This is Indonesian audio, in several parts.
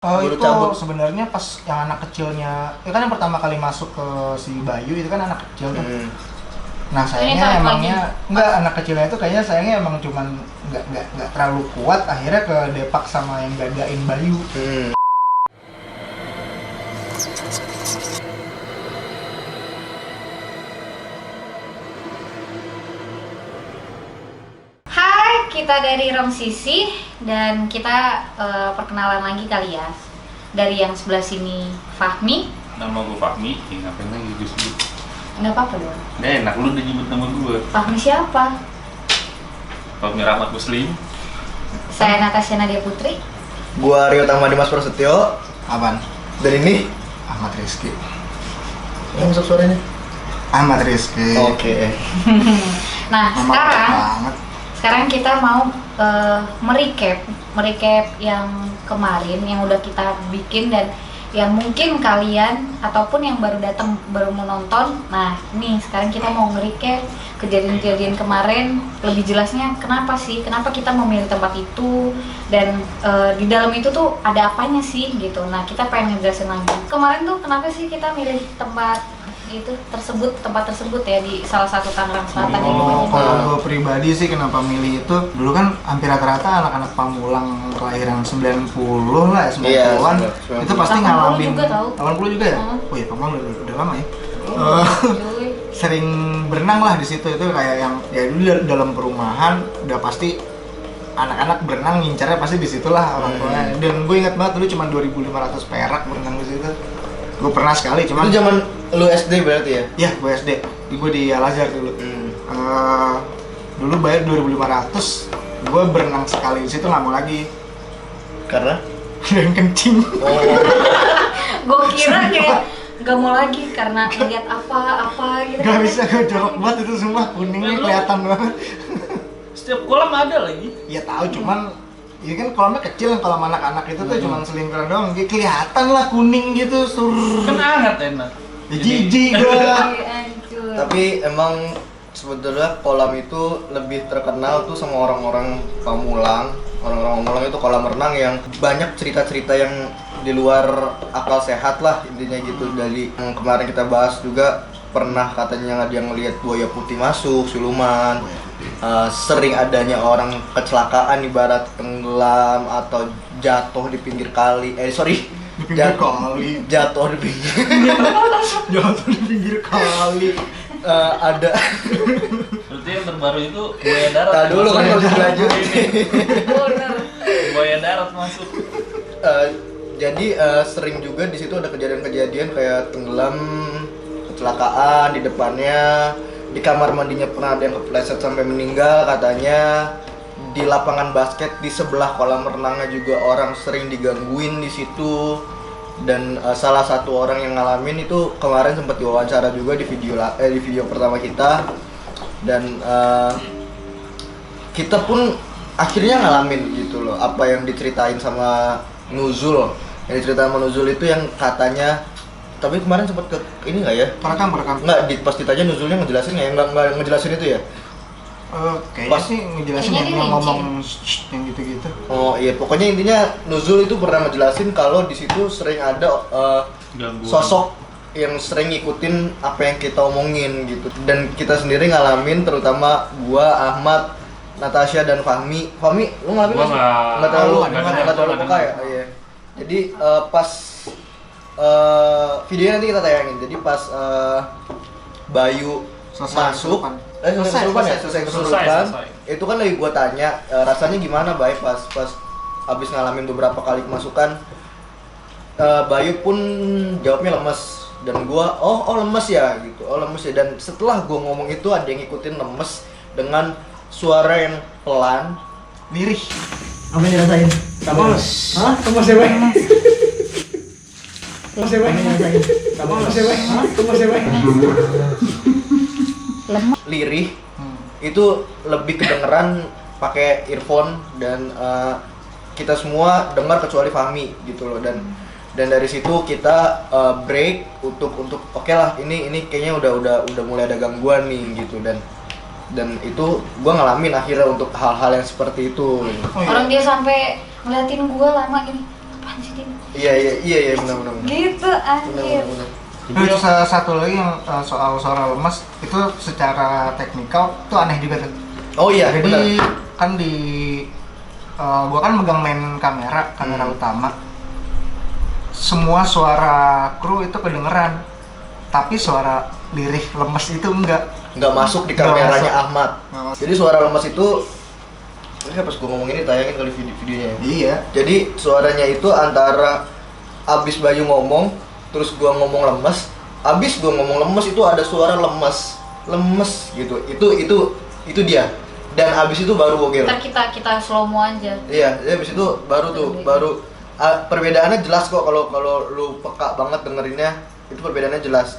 Oh Baru itu cabut. sebenarnya pas yang anak kecilnya, itu kan yang pertama kali masuk ke si Bayu itu kan anak kecil tuh. Nah sayangnya tarik emangnya enggak, anak kecilnya itu kayaknya sayangnya emang cuman nggak terlalu kuat, akhirnya ke depak sama yang gagain Bayu. Hai, kita dari Rom Sisi dan kita perkenalan lagi kali ya. Dari yang sebelah sini Fahmi. Nama gue Fahmi, ngapain lagi gue sebut? Nggak apa-apa dong. Nggak enak, lu udah nyebut nama gue. Fahmi siapa? Fahmi Rahmat Muslim. Saya Natasha Nadia Putri. Gua Rio Tama Dimas Prasetyo. Apaan? Dan ini Ahmad Rizky. yang masuk suaranya. Ahmad Rizky. Oke. Nah, Nama lengkap sekarang banget. sekarang kita mau merecap yang kemarin yang udah kita bikin dan yang mungkin kalian ataupun yang baru datang baru menonton. Nah, nih sekarang kita mau nge-recap kejadian-kejadian kemarin, lebih jelasnya kenapa kita memilih tempat itu dan di dalam itu tuh ada apanya sih gitu. Nah, kita pengen ngejelasin lagi. Kemarin tuh kenapa sih kita milih tempat tempat tersebut ya di salah satu Tangerang Selatan ya pokoknya. Kalau gue pribadi sih kenapa milih itu, dulu kan hampir rata-rata anak-anak Pamulang kelahiran 90 lah ya, 90-an. Iya, Itu pasti 80 ngalamin. juga tahu. 80 juga ya? Hmm. Oh iya, Pamulang udah lama ya. Cuy. Sering berenang lah di situ, itu kayak yang ya dulu dalam perumahan udah pasti anak-anak berenang ngincarnya pasti di situlah orang tuanya. Dan gue ingat banget dulu cuma 2.500 perak berenang di situ. Gue pernah sekali, cuman Itu zaman lu SD berarti ya? ya gue SD, gue di Al Azhar dulu. Dulu bayar 2.500, gue berenang sekali di situ nggak mau lagi Karena? dan kencing. Oh. Gue kira kayak nggak mau lagi karena ngeliat apa gitu. Gak bisa, gue jorok banget itu semua, kuningnya kelihatan banget. Setiap kolam ada lagi. Ya tahu, cuman ya kan kolamnya kecil, kolam anak-anak itu tuh cuman selingkuran doang, kelihatan lah kuning gitu, Kan hangat enak. ya jijik gua. Hancur. Tapi emang sebetulnya kolam itu lebih terkenal tuh sama orang-orang Pamulang. Orang-orang Pamulang itu kolam renang yang banyak cerita-cerita yang di luar akal sehat lah intinya gitu. Dari yang kemarin kita bahas juga pernah katanya dia ngelihat buaya putih masuk, siluman. Sering adanya orang kecelakaan ibarat tenggelam atau jatuh di pinggir kali. Di pinggir kali. Jatuh di pinggir. Jatuh di pinggir kali. Ada. Berarti yang terbaru itu buaya darat. Nah, dulu kan harus dilanjutin. Bener. Buaya darat masuk. Jadi sering juga di situ ada kejadian-kejadian kayak tenggelam, kecelakaan di depannya, di kamar mandinya pernah ada yang kepleset sampai meninggal katanya. Di lapangan basket di sebelah kolam renangnya juga orang sering digangguin di situ. Dan salah satu orang yang ngalamin itu kemarin sempat diwawancara juga di video pertama kita. Dan kita pun akhirnya ngalamin gitu loh apa yang diceritain sama Nuzul. Yang diceritain sama Nuzul itu yang katanya, tapi kemarin sempat ke ini nggak ya? Perekam. Nggak, pas ditanya Nuzulnya ngejelasin nggak ya? Nggak ngejelasin itu ya? Kayaknya Pas- sih ngejelasin Kayaknya yang dia ngomong yang gitu-gitu. Oh iya, pokoknya intinya Nuzul itu pernah ngejelasin kalau di situ sering ada Gangguan. sosok yang sering ngikutin apa yang kita omongin gitu. Dan kita sendiri ngalamin, terutama gua, Ahmad, Natasha dan Fahmi. Fahmi, lu ngalamin Gua nggak sih? nggak- Nggak terlalu nggak terlalu dengar. peka ya? Oh, iya. Jadi pas videonya nanti kita tayangin. Jadi pas Bayu Selesai masuk, kesurupan. selesai kesurupan. Selesai. Itu kan lagi gua tanya rasanya gimana Bay pas abis ngalamin beberapa kali kemasukan. Bayu pun jawabnya lemes dan gua lemes ya gitu. Oh lemes ya, dan setelah gua ngomong itu ada yang ngikutin lemes dengan suara yang pelan. Lirih. Apa yang dirasain? Lemes. Hah? Lemes ya Bay? Lemes ya Bay? Lemes ya Bay? Lemes ya Bay? Lirih itu lebih kedengeran pakai earphone dan kita semua dengar kecuali Fahmi gitu loh. Dan dari situ kita break untuk oke lah, ini kayaknya udah mulai ada gangguan nih gitu. Dan itu gua ngalamin akhirnya untuk hal-hal yang seperti itu. Oh, iya. Orang dia sampai ngeliatin gue lama gini. Apa apaan sih dia Iya benar. gitu anjir. Terus satu lagi yang soal suara lemas itu secara teknikal tuh aneh juga tuh. Oh iya, benar. Jadi kan di gua kan megang main kamera utama. Semua suara kru itu kedengeran, tapi suara lirih lemes itu enggak Masuk di Nggak kameranya masuk. Ahmad. Nggak masuk. Jadi suara lemas itu pas gua ngomong ini tayangin kali videonya ya. Iya. Jadi suaranya itu antara abis Bayu ngomong, terus gua ngomong lemes, abis gua ngomong lemes itu ada suara lemes gitu. Itu dia. Dan abis itu baru Bogel. Ntar kita slow mo aja. Iya, jadi abis itu baru perbedaannya jelas kok kalau lu peka banget dengerinnya, itu perbedaannya jelas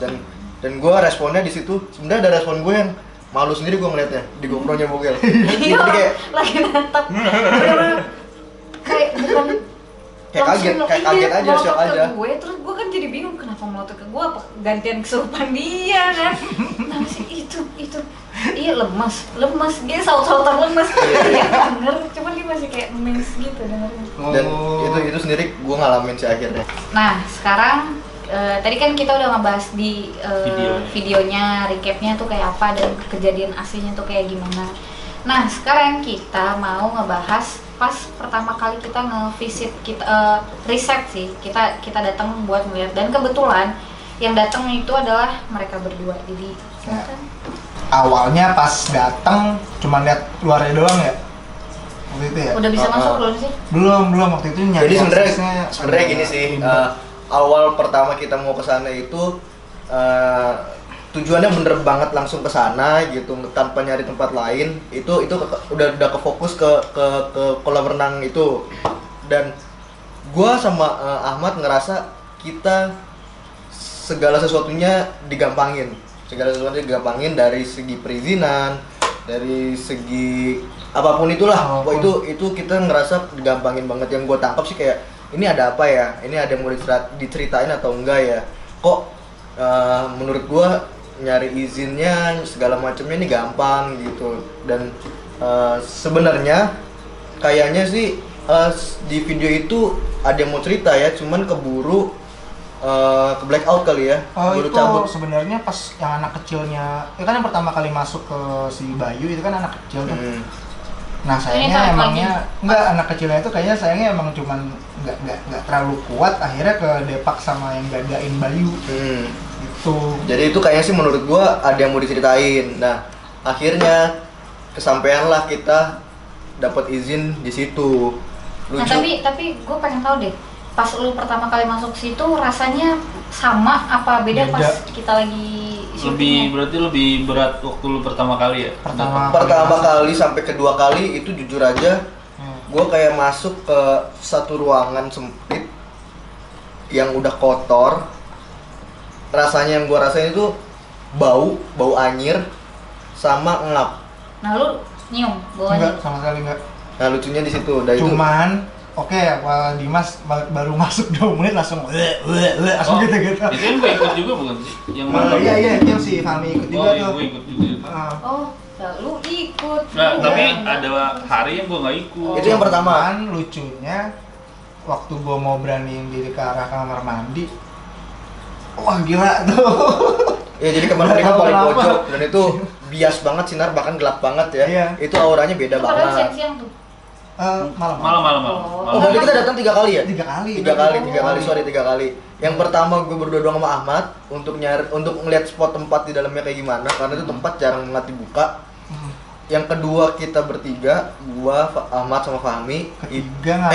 dan gua responnya di situ sebenarnya ada respon gue yang malu sendiri gua ngeliatnya di GoPro-nya Bogel. Iya, Jadi kayak lagi nantap. Bener-bener kayak bukan Kayak kaget, langsung, kayak kaget aja, melotot shock ke aja. gue, terus gue kan jadi bingung kenapa melotot ke gue, apa gantian kesurupan dia kan. Nah sih itu iya lemas dia saut-sautan lemas. Iya bener, cuman dia masih kayak mens gitu dengerin. dan itu sendiri gua ngalamin sih akhirnya. Nah sekarang tadi kan kita udah ngebahas di videonya, recapnya tuh kayak apa dan kejadian aslinya tuh kayak gimana. Nah sekarang kita mau ngebahas pas pertama kali kita nge-visit, kita riset sih, kita datang buat melihat, dan kebetulan yang datang itu adalah mereka berdua. Jadi silakan. Awalnya pas datang cuma lihat luarnya doang ya. Waktu itu ya. Udah bisa masuk belum sih? Belum waktu itu nyari. Jadi aksesnya sebenarnya gini sih, awal pertama kita mau ke sana itu tujuannya bener banget langsung ke sana gitu tanpa nyari tempat lain. Itu udah kefokus ke kolam renang itu. Dan gua sama Ahmad ngerasa kita segala sesuatunya digampangin dari segi perizinan, dari segi apapun itulah. Itu kita ngerasa digampangin banget. Yang gue tangkap sih kayak ini ada apa ya, ini ada yang mau diceritain atau enggak ya, kok menurut gue nyari izinnya segala macamnya ini gampang gitu. Dan sebenarnya kayaknya sih di video itu ada yang mau cerita ya, cuman keburu ke blackout kali ya. Oh Baru itu cabut. sebenarnya pas yang anak kecilnya, ya kan yang pertama kali masuk ke si Bayu itu kan anak kecil tuh. Nah sayangnya emangnya enggak, anak kecilnya itu kayaknya sayangnya emang cuman nggak terlalu kuat, akhirnya ke Depak sama yang jagain Bayu. Gitu. Jadi itu kayaknya sih menurut gua ada yang mau diceritain. Nah akhirnya kesampaianlah kita dapat izin di situ. Nah tapi gue pengen tahu deh, pas lu pertama kali masuk situ rasanya sama apa beda pas kita lagi syuting? Berarti lebih berat waktu lu pertama kali ya? Pertama kali sampai kedua kali itu jujur aja gue kayak masuk ke satu ruangan sempit yang udah kotor. Rasanya yang gue rasain itu bau anyir sama ngap. Nah lu nyium baunya? Enggak, sama sekali enggak. Nah lucunya di situ. Cuman oke, Dimas baru masuk 2 menit langsung langsung gitu. Itu yang gue ikut juga bukan sih? Yang mana? Iya, itu si Fahmi ikut juga tuh. Gue ikut juga. Oh, lu ikut. Nah, tapi ada hari yang gue nggak ikut. Itu yang pertama. Cuman lucunya waktu gua mau beraniin diri ke arah kamar mandi, wah gila tuh. Ya jadi kamar mandi kan paling Kenapa? pojok dan itu bias banget sinar, bahkan gelap banget ya. Iya. Itu auranya beda Itu padahal banget. siang-siang tuh. Malam. Oh, berarti kita datang 3 kali ya? 3 kali. 3 kali. Yang pertama gue berdua doang sama Ahmad untuk ngeliat spot tempat di dalamnya kayak gimana, karena itu tempat jarang banget dibuka. Yang kedua kita bertiga, gua, Ahmad sama Fahmi. Ketiga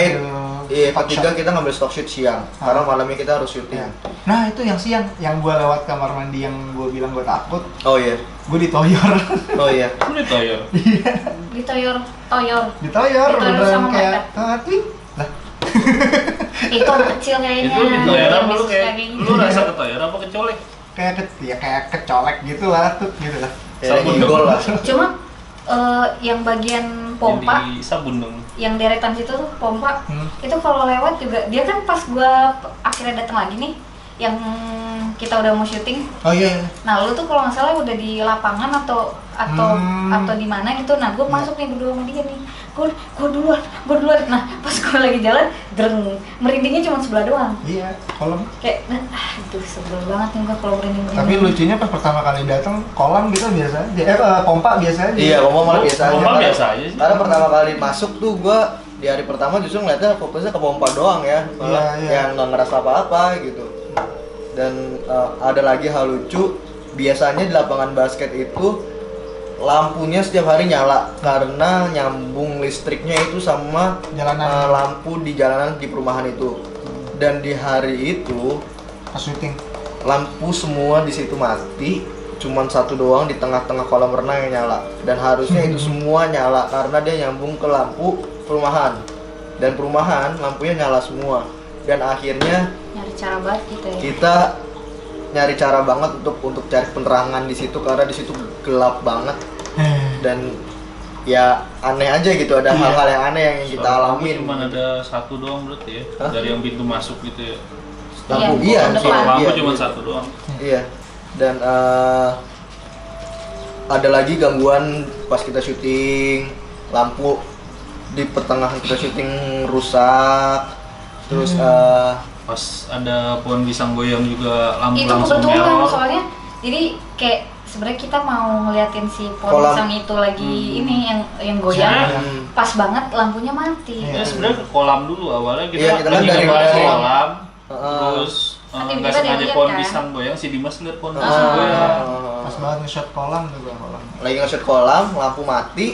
Ketiga kita ngambil stock shoot siang. Karena malamnya kita harus syuting. Ya. Nah itu yang siang, yang gua lewat kamar mandi yang gua bilang gua takut, Oh iya. gua ditoyor. Oh iya. Udah toyor. Ditoyor. Ditoyor beneran sama kayak mepet. lah. Itu anak kecil kayaknya. Itu ditoyor apa lu kayak? Gitu. Lu rasa ketoyor apa kecolek? kayak kecolek gitu lah tuh gitu lah. Sabun gol lah. Cuma yang bagian pompa, Yang di sabun dong. yang deretan situ tuh pompa, itu kalau lewat juga dia kan pas gua akhirnya datang lagi nih, yang kita udah mau syuting. Oh iya. Nah lu tuh kalau nggak salah udah di lapangan atau di mana gitu. Nah gue masuk nih berdua sama dia nih, gue duluan. Nah pas gue lagi jalan, merindingnya cuma sebelah doang. Iya, kolam. Kayak, itu sebel banget nih gue kalau merinding. Tapi lucunya pas pertama kali datang kolam kita biasa aja. Pompa biasa aja. Iya, ngomong malah biasa aja. Pompa Karena- biasa aja sih. Karena pertama kali masuk tuh gua di hari pertama justru ngeliatnya fokusnya ke pompa doang ya. Malah Iya. yang nggak ngerasa apa-apa gitu. Dan ada lagi hal lucu, biasanya di lapangan basket itu lampunya setiap hari nyala karena nyambung listriknya itu sama Jalanan. lampu di jalanan di perumahan itu. Dan di hari itu Pas syuting. lampu semua di situ mati, cuman satu doang di tengah-tengah kolam renang yang nyala. Dan harusnya itu semua nyala karena dia nyambung ke lampu perumahan. Dan perumahan lampunya nyala semua. Dan akhirnya Nyari cara banget gitu ya. kita nyari cara banget untuk cari penerangan di situ karena di situ gelap banget dan ya aneh aja gitu, ada Iya. hal-hal yang aneh yang kita Soalnya alamin. cuma ada satu doang berarti ya. Hah? Dari yang pintu masuk gitu ya. Lampu Iya, iya, depan. iya, Lampu iya, cuma iya. satu doang. Iya. Dan ada lagi gangguan pas kita syuting, lampu di pertengahan kita syuting rusak. Terus Pas ada pohon pisang goyang juga lampu Itu langsung kebetulan merah. soalnya. Jadi kayak sebenarnya kita mau ngeliatin si pohon Kolam. pisang itu lagi ini yang goyang. Hmm. Pas banget lampunya mati. Iya. Ya sebenarnya ke kolam dulu awalnya kita Iya, kita kan lagi dari- ngebahas dari- kolam, Heeh. terus Kan nggak tiba-tiba sengaja dia pohon lihat, kan? pisang goyang, si Dimas lihat pohon Ah. pisang goyang. Pas banget nge-shot kolam juga kolam. Lagi nge-shoot kolam, lampu mati.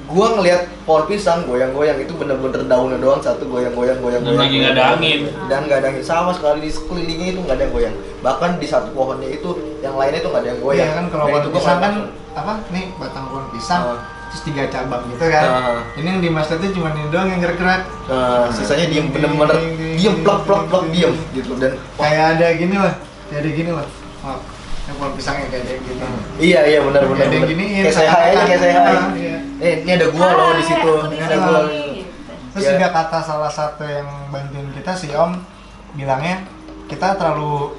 Gua ngeliat pohon pisang goyang-goyang, itu bener-bener daunnya doang satu goyang-goyang. Dan lagi nggak ada angin. Dan nggak ada angin sama sekali, di sekelilingnya itu nggak ada yang goyang. Bahkan di satu pohonnya itu yang lainnya itu nggak ada yang goyang. Iya kan kalau Dan pohon itu gua pisang kan ngeliat apa nih batang pohon pisang Ah. terus 3 cabang gitu kan. Ini yang di Master itu cuma ini doang yang gerak-gerak. langsung. Sisanya diem, bener-bener diem, plok diem gitu. Dan Kayak ada gini lah. Kayak ada gini lah. Maaf. Yang pohon pisangnya kayak ada gini. iya benar-benar. Ada yang giniin. Kayak saya aja, kayak saya aja. Iya. Ini ada gua loh di situ. Ini ada gua. Terus Iya. juga kata salah satu yang bantuin kita si Om bilangnya kita terlalu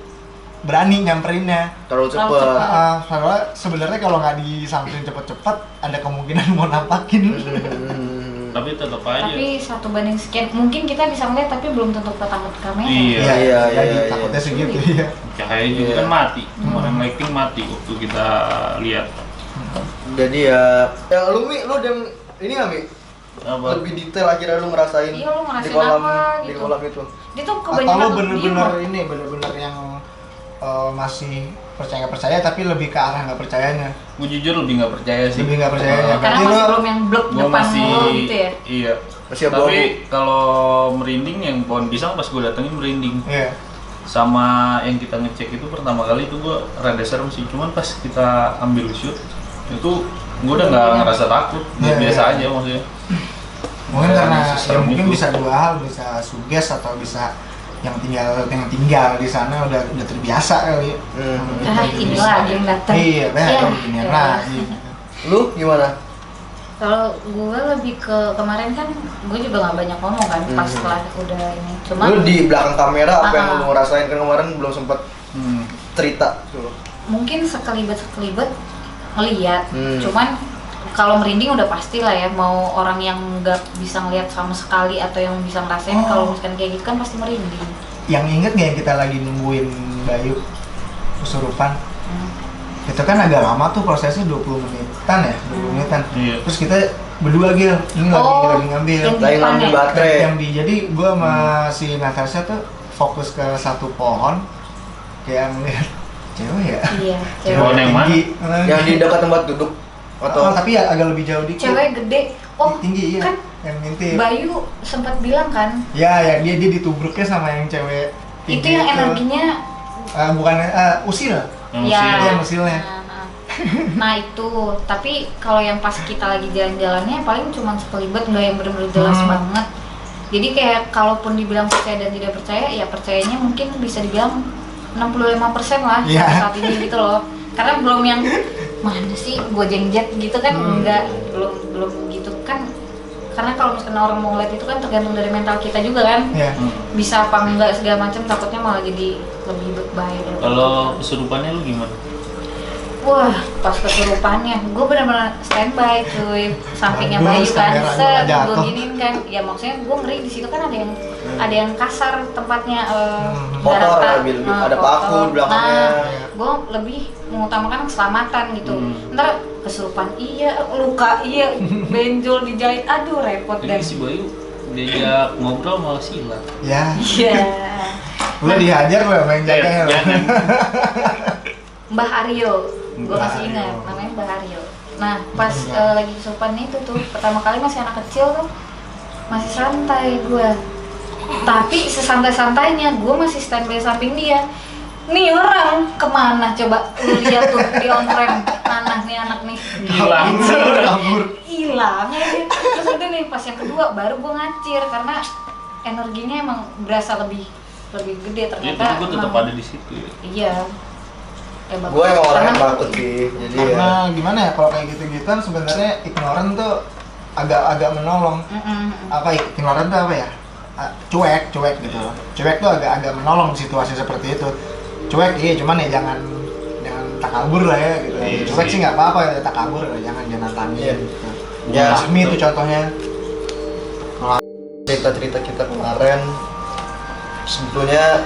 berani nyamperinnya. Terlalu Terlalu cepet. cepet. Soalnya sebenarnya kalau nggak disamperin cepet-cepet ada kemungkinan mau nampakin. Tapi tetap aja. Tapi 1:sekian mungkin kita bisa ngeliat tapi belum tentu ketangkep kamera. Iya. Iya, jadi iya. takutnya segitu ya. Cahaya juga Iya. kan mati. Orang lighting mati waktu kita lihat. Jadi ya lu Mi, lu udah ini nggak Mi? Apa? Lebih detail akhirnya lu ngerasain Iya, lu ngerasain di kolam apa di gitu. kolam itu. Dia tuh Atau kebanyakan lo diem, bener-bener Bang. ini bener-bener yang masih percaya nggak percaya tapi lebih ke arah nggak percayanya. Gue jujur lebih nggak percaya sih. Lebih nggak percaya. Karena Karena Berarti masih lo- belum yang blok Gue depan masih lo gitu ya. Iya. Masih Tapi abu-abu. kalau merinding yang pohon pisang pas gue datengin merinding. Iya. Sama yang kita ngecek itu pertama kali itu gue rada serem sih. Cuman pas kita ambil shoot itu gue udah nggak ngerasa takut. Iya, Biasa iya. aja maksudnya. Mungkin Ya, karena ya seserem mungkin itu. bisa dua hal, bisa suges atau bisa yang tinggal di sana udah terbiasa kali. Ah, ini lagi yang datang. Iya, Iya, begini iya. lagi. Lu gimana? Kalau gue lebih ke kemarin kan gue juga nggak banyak ngomong kan pas setelah udah ini. Cuma Lu di belakang kamera apa yang Ah. lu ngerasain kan kemarin belum sempet Hmm. cerita dulu. mungkin sekelibet ngeliat. Hmm. Cuman kalau merinding udah pasti lah ya, mau orang yang nggak bisa ngeliat sama sekali atau yang bisa ngerasain kalau misalkan kayak gitu kan pasti merinding. Yang inget nggak yang kita lagi nungguin Bayu kesurupan? Itu kan agak lama tuh prosesnya 20 menitan ya, 20 menitan. Iya. Terus kita berdua Gil, ini lagi ngambil. yang di Lagi depan ngambil ya? baterai. Yang jadi gue sama si Natasha tuh fokus ke satu pohon kayak ngeliat cewek ya. Iya, Pohon cewek. yang mana? tinggi. Yang di dekat tempat duduk atau tapi ya agak lebih jauh dikit. Cewek gede. Oh, tinggi iya. kan Yang ngintip. Bayu sempat bilang kan, Ya dia ditubruknya sama yang cewek itu yang energinya bukan usil. Yang ya. usil. Itu yang usilnya. Nah itu, tapi kalau yang pas kita lagi jalan-jalannya paling cuma sekelibet, nggak yang bener-bener jelas banget. Jadi kayak kalaupun dibilang percaya dan tidak percaya, ya percayanya mungkin bisa dibilang 65% lah Iya. sampai saat ini gitu loh. Karena belum yang mana sih gue jengjet gitu kan, enggak, belum gitu kan. Karena kalau misalkan orang mau ngeliat itu kan tergantung dari mental kita juga kan, Ya. bisa apa enggak segala macam, takutnya malah jadi lebih bahaya daripada Kalau kesurupannya lu gimana? Wah, pas kesurupannya, gue benar-benar standby cuy, sampingnya Bayu Bagus, kan, kameranya set, gue jatuh. giniin kan, ya maksudnya gue ngeri di situ kan ada yang kasar tempatnya, Kotor, daratan, ada paku di belakangnya. Nah, gue lebih mengutamakan keselamatan gitu. Ntar kesurupan iya, luka iya, benjol dijahit, aduh repot Jadi deh. si Bayu diajak ngobrol malah silat. Ya, Iya. lu dihajar lu main jaganya lu. Jangan. Mbah Aryo, gue Mbah masih ingat Aryo. namanya Mbah Aryo. Nah pas Mbah. lagi kesurupan itu tuh pertama kali masih anak kecil tuh masih santai gue. Tapi sesantai-santainya gue masih standby samping dia. Nih orang kemana coba lu lihat tuh di on rem mana nih anak nih Hilang. Kabur. hilang ya dia. Terus udah nih pas yang kedua baru gue ngacir karena energinya emang berasa lebih gede Ya, ternyata. tapi gue tetap emang- ada di situ ya. Iya. Ya, bagus. Gue emang orang yang Karena- takut sih, jadi Karena ya. gimana ya kalau kayak gitu-gituan sebenarnya ignoran tuh agak menolong. Apa ignoran tuh apa ya? Cuek gitu. Cuek tuh agak menolong di situasi seperti itu. Cuek iya, cuman ya jangan takabur lah ya gitu. Iya Cuek sih. sih nggak apa-apa ya, takabur ya, jangan nantangin. Iya. Gitu. Ya. Fahmi itu contohnya. Cerita-cerita kita kemarin sebetulnya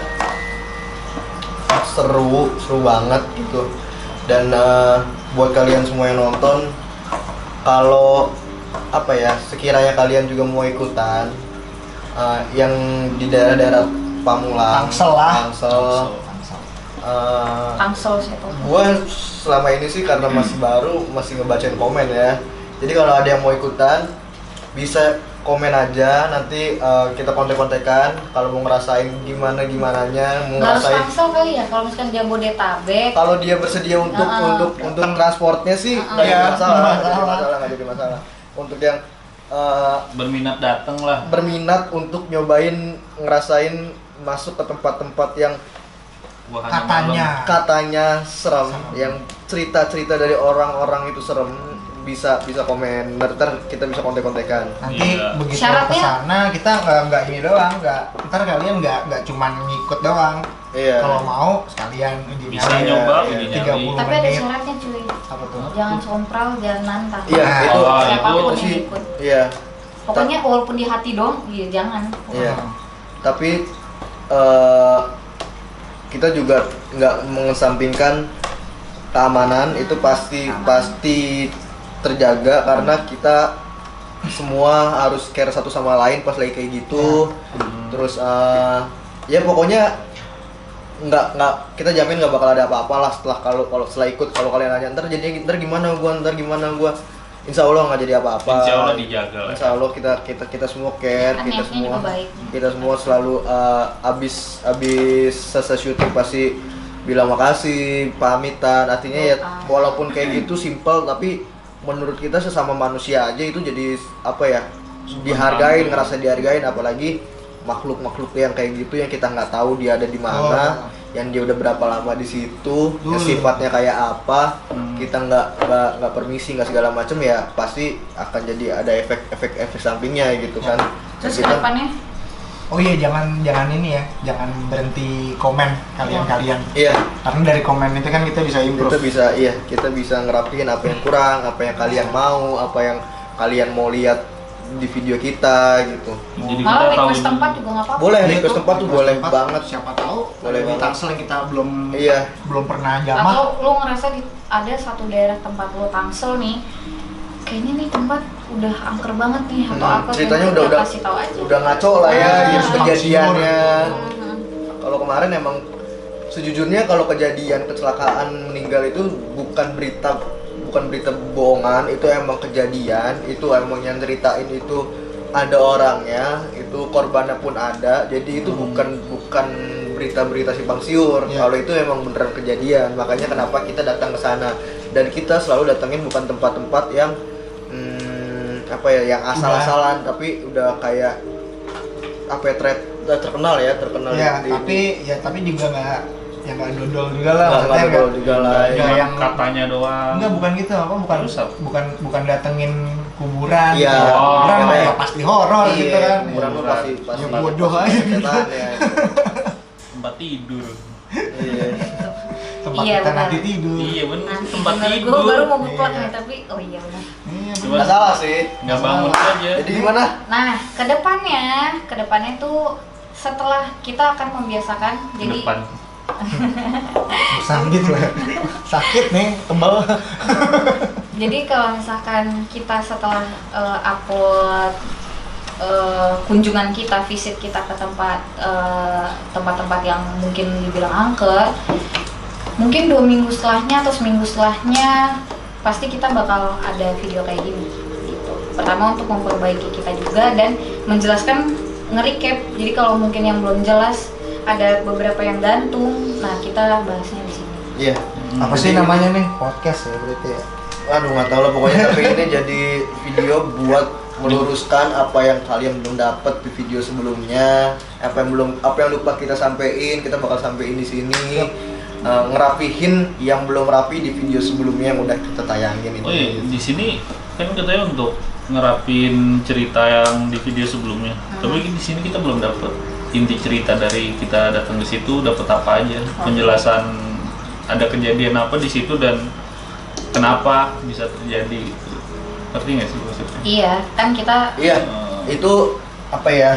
seru banget gitu. Dan buat kalian semua yang nonton, kalau apa ya, sekiranya kalian juga mau ikutan yang di daerah-daerah Pamulang, Tangsel lah. Tangsel, Tangsel siapa? gue selama ini sih karena masih baru, masih ngebacain komen ya. Jadi kalau ada yang mau ikutan bisa komen aja, nanti kita kontek-kontekan kalau mau ngerasain gimananya, mau Nggak harus ngerasain. Tangsel kali ya, kalau misalkan Jabodetabek. Kalau dia bersedia untuk untuk transportnya sih nggak Iya, jadi masalah, masalah. nggak jadi masalah. Untuk yang Berminat datang lah. berminat untuk nyobain ngerasain masuk ke tempat-tempat yang Wahana katanya serem, yang cerita-cerita dari orang-orang itu serem, bisa komen. Ntar kita bisa kontek-kontekan. Nanti Iya. begitu Syaratnya- kesana kita nggak ini doang, ntar kalian nggak cuman ngikut doang. Iya. Kalau mau sekalian uji Bisa nyali. nyoba, iya. uji 30 nyali. Tapi ada menit. syaratnya cuy, Apa tuh? jangan sompral, jangan nantang. Iya, Nah, itu siapapun itu yang sih. ikut. Iya. Pokoknya walaupun di hati dong, iya jangan. Iya. Hmm. Tapi kita juga nggak mengesampingkan keamanan, itu pasti terjaga karena kita semua harus care satu sama lain pas lagi kayak gitu. Terus ya pokoknya nggak kita jamin nggak bakal ada apa-apa lah kalau setelah ikut. Kalau kalian nanya ntar gimana gua, insya Allah nggak jadi apa-apa. Insya Allah dijaga lah. Insya Allah kita semua care, Kan kita niatnya semua juga baik. kita semua selalu abis selesai syuting pasti bilang makasih, pamitan. Artinya ya walaupun kayak gitu simple, tapi menurut kita sesama manusia aja itu jadi apa ya, dihargain, ngerasa dihargain. Apalagi makhluk yang kayak gitu yang kita nggak tahu dia ada di mana, yang dia udah berapa lama di situ, yang sifatnya kayak apa, kita nggak permisi, nggak segala macem, ya pasti akan jadi ada efek sampingnya gitu kan. Terus Kita- kedepannya Oh iya, jangan ini ya, jangan berhenti komen kalian. Iya, Karena dari komen itu kan kita bisa improve. kita bisa ngerapiin apa yang kurang, apa yang kalian mau, apa yang kalian mau lihat di video kita gitu. Jadi malah kita tahu request tempat juga nggak apa-apa. Boleh, Iya, request itu tempat tuh request boleh tempat, banget. Siapa tahu Boleh di banget. Tangsel yang kita Iya. belum pernah jamah. Atau lu ngerasa ada satu daerah tempat lu Tangsel nih, kayaknya nih tempat udah angker banget nih atau apa? Ceritanya gitu, udah kasih tahu aja. udah ngaco lah ya, Ah. kejadiannya. Mhm. Kalau kemarin emang sejujurnya kalau kejadian kecelakaan meninggal itu bukan berita bohongan, itu emang kejadian, itu emang yang ceritain itu ada orangnya, itu korbannya pun ada. Jadi itu bukan berita-berita simpang siur. Iya. Kalau itu emang beneran kejadian, makanya kenapa kita datang ke sana, dan kita selalu datengin bukan tempat-tempat yang apa ya, yang asal-asalan, tapi udah kayak apa ya, udah terkenal Ya, di- tapi juga nggak dodol juga lah. Nggak Maksudnya dodol juga lah, nggak ya. yang katanya doang. Enggak, bukan gitu, bukan Terus apa? bukan datengin kuburan. Iya. gitu. Kuburan Oh, mah iya. ya pasti horor Iya, gitu kan. kuburan Ya, tuh pasti ya bodoh aja gitu. setan ya. Tempat tidur. Iya. tempat Iya, kita benar. nanti tidur. Iya bener, Nanti tempat bener, tidur. gue baru mau ngeplak Iya. nih tapi oh iya benar. Iya, Cuma Nggak salah sih. nggak bangun aja. Jadi gimana? Nah, kedepannya tuh setelah kita akan membiasakan, jadi Depan. sakit lah. Sakit nih, tebal. jadi kalau misalkan kita setelah upload kunjungan kita, visit kita ke tempat-tempat yang mungkin dibilang angker, mungkin 2 minggu setelahnya atau seminggu setelahnya pasti kita bakal ada video kayak gini gitu. Pertama untuk memperbaiki kita juga dan menjelaskan nge-recap. Jadi kalau mungkin yang belum jelas ada beberapa yang gantung, nah kita bahasnya di sini. Iya. Apa sih namanya nih? Podcast ya berarti ya. Aduh nggak tahu lah pokoknya tapi ini jadi video buat meluruskan apa yang kalian belum dapat di video sebelumnya, apa yang lupa kita sampein, kita bakal sampein di sini. Ngerapihin yang belum rapi di video sebelumnya yang udah kita tayangin ini. Oh iya, di sini kan katanya untuk ngerapin cerita yang di video sebelumnya. Tapi di sini kita belum dapet inti cerita dari kita datang ke situ, dapat apa aja, penjelasan ada kejadian apa di situ dan kenapa bisa terjadi. Ngerti nggak sih maksudnya? Iya, kan kita Iya, itu apa ya?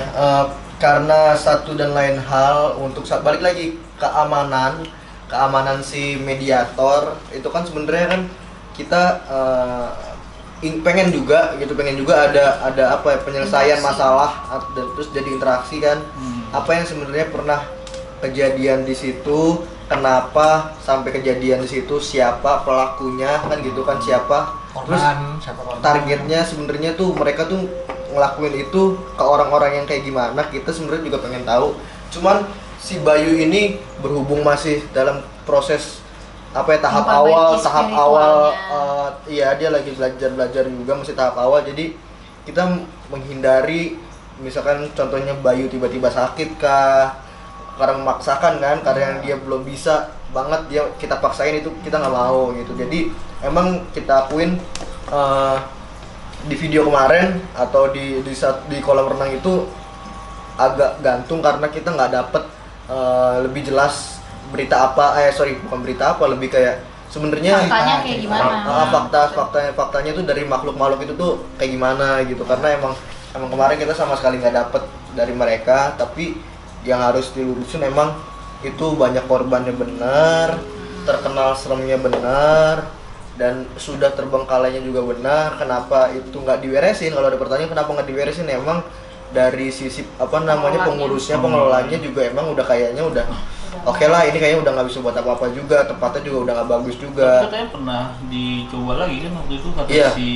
Karena satu dan lain hal untuk balik lagi keamanan si mediator itu kan sebenarnya kan kita pengen juga ada apa ya, penyelesaian Interaksi. masalah dan terus jadi interaksi kan. Apa yang sebenarnya pernah kejadian di situ, kenapa sampai kejadian di situ, siapa pelakunya kan gitu kan, siapa terus Korban, siapa korban? targetnya sebenarnya tuh mereka tuh ngelakuin itu ke orang-orang yang kayak gimana, kita sebenarnya juga pengen tahu. Cuman si Bayu ini berhubung masih dalam proses apa ya, tahap Memperbaiki awal spiritualnya. iya dia lagi belajar juga, masih tahap awal. Jadi kita menghindari misalkan contohnya Bayu tiba-tiba sakit kah karena memaksakan kan, karena yang dia belum bisa banget dia kita paksain, itu kita nggak mau gitu. Jadi emang kita akuin di video kemarin atau di kolam renang itu agak gantung karena kita nggak dapet lebih jelas berita apa, bukan berita apa, lebih kayak sebenarnya faktanya kayak gimana. faktanya tuh dari makhluk itu tuh kayak gimana gitu. Karena emang kemarin kita sama sekali nggak dapet dari mereka, tapi yang harus dilurusin emang itu banyak korbannya benar, terkenal seremnya benar, dan sudah terbengkalainya juga benar. Kenapa itu nggak diberesin? Kalau ada pertanyaan kenapa nggak diberesin, emang dari sisi apa namanya pengelolanya juga emang udah kayaknya udah oke lah, ini kayaknya udah nggak bisa buat apa-apa juga, tempatnya juga udah nggak bagus juga. Tapi katanya pernah dicoba lagi kan waktu itu kata Iya. si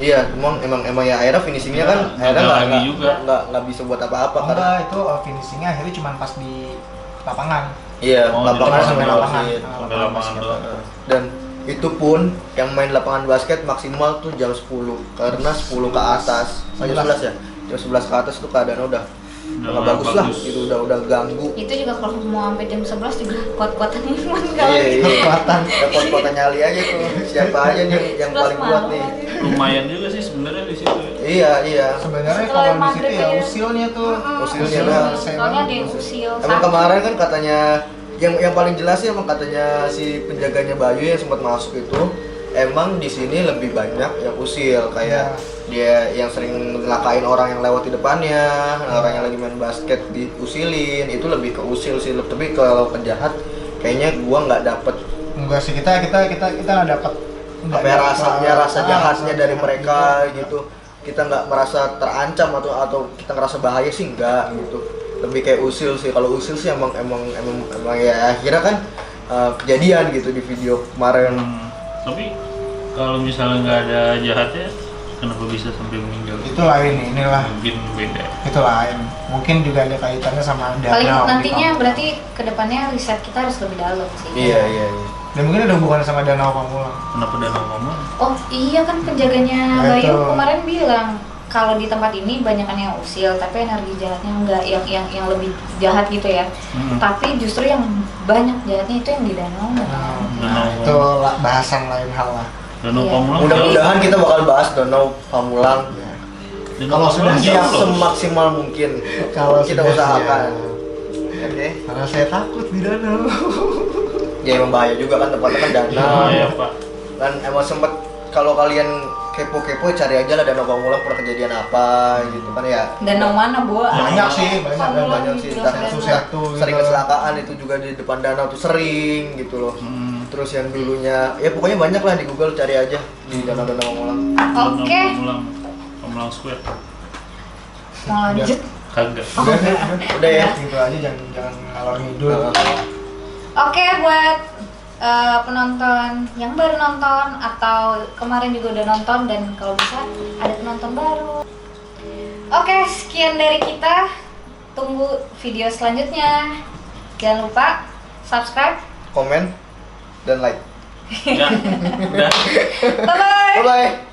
Iya, emang ya akhirnya finishingnya kan Iya, akhirnya gagal lagi juga. nggak bisa buat apa-apa Oh, karena enggak, itu finishingnya akhirnya cuma pas di lapangan. iya Oh, lapangan jadi sampai lapangan. lapangan. sampai lapangan doang. Dan itu pun yang main lapangan basket maksimal tuh jam 10 karena 10 ke atas. Oh, jam 11 ya? Jam 11 ke atas tuh keadaannya udah nggak bagus lah, itu udah ganggu. Itu juga kalau mau sampai jam 11 juga kuat-kuatan iman Iya, kalau iya. Kekuatan. Kuat-kuatan nyali aja tuh. Siapa aja nih yang 11 paling kuat nih. Lumayan juga sih sebenarnya di situ. Ya. Iya. Sebenarnya Setelah kalau di situ maghrib ya ya. usilnya tuh. Usilnya Usil dah. soalnya ada yang usil Emang sakit. kemarin kan katanya yang paling jelas sih emang katanya si penjaganya Bayu yang sempat masuk itu emang di sini lebih banyak yang usil, kayak dia yang sering ngelakain orang yang lewat di depannya, orang yang lagi main basket diusilin, itu lebih ke usil sih. Tapi kalau penjahat kayaknya gua nggak dapet Enggak sih, kita nggak dapat apa ya, rasa jahatnya dari mereka gitu. Kita nggak merasa terancam atau kita ngerasa bahaya sih, enggak gitu. Lebih kayak usil sih. Kalau usil sih emang ya akhirnya kan kejadian gitu di video kemarin. Tapi kalau misalnya nggak ada jahatnya, kenapa bisa sampai meninggal? Itu lain nih, inilah Mungkin beda. itu lain. Mungkin juga ada kaitannya sama danau. Paling nantinya gitu. berarti kedepannya riset kita harus lebih dalam sih. Iya. Dan mungkin ada hubungannya sama danau Pamulang. Kenapa danau ngomong? Oh iya kan penjaganya Nah, Bayu itu. kemarin bilang kalau di tempat ini banyakan yang usil, tapi energi jahatnya enggak, yang lebih jahat gitu ya. Tapi justru yang banyak jahatnya itu yang di danau. Nah, itu bahasan lain hal lah. Danau Iya. Pamulang. Mudah-mudahan kita bakal bahas Danau Pamulang Danau Kalau sudah Pamulang siap, jauh loh. semaksimal mungkin. Kalau kita sudah usahakan. siap. Oke. Karena saya takut di danau. ya emang bahaya juga kan, tempatnya kan danau. Iya Pak. Dan emang sempet kalau kalian kepo-kepo cari aja lah Danau Pamulang pernah kejadian apa gitu kan ya. Danau mana, Bu? Banyak sih, banyak Pamulang banyak di sih. Pulau Dan Danau. satu sering gitu. kecelakaan itu juga di depan danau tuh sering gitu loh. Terus yang dulunya ya pokoknya banyak lah di Google, cari aja di danau-danau Pamulang. Oke, Pamulang Square. mau lanjut. Kagak. Udah ya. Gitu aja, jangan ngalor ngidul. Oke, buat penonton yang baru nonton atau kemarin juga udah nonton dan kalau bisa ada penonton baru. Oke, sekian dari kita. Tunggu video selanjutnya. Jangan lupa subscribe. Komen dan like. Ya. Udah. Bye bye. Bye bye.